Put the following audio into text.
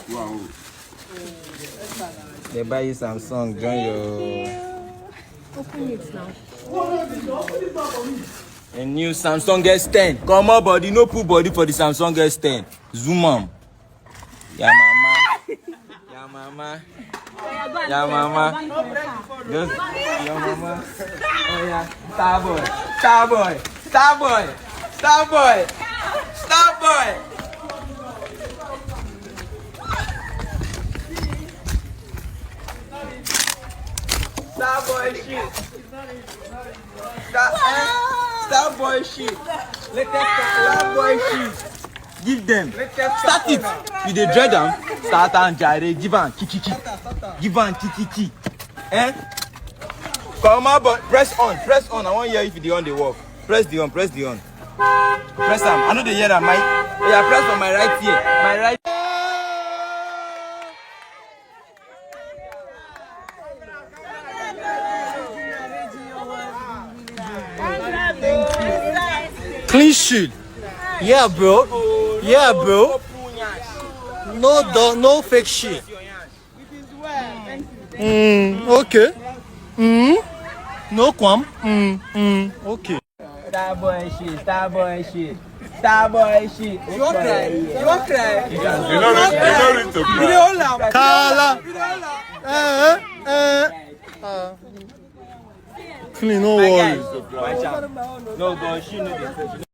Wow. They buy you Samsung, join your... Open it now. A new Samsung S10. Come on, body, no put body for the Samsung S10. Zoom on. Yeah, mama. Yeah, mama. Yeah, mama. Just, yeah, mama. Oh, yeah. Star boy. Star boy. Star boy. Star boy. Star boy. Star boy shit. Star boy shit. Star boy shit. Give them. Start it. You dey dread them. Start and jare. Give am kiki. Give am kiki. Eh? Come on, but press on. Press on. I want to hear if you on the work. Press the on. Press the on. Press am. I know the hear am. Yeah, press on my right ear. My right. Clean sheet. Yeah, bro. Yeah, bro. No fake shit. Okay. No qualm. Okay. Star boy shit. Star boy shit. Star boy shit. You won't cry. You won't cry. You don't need to cry. Kala. Clean, no worries. No, but she know this.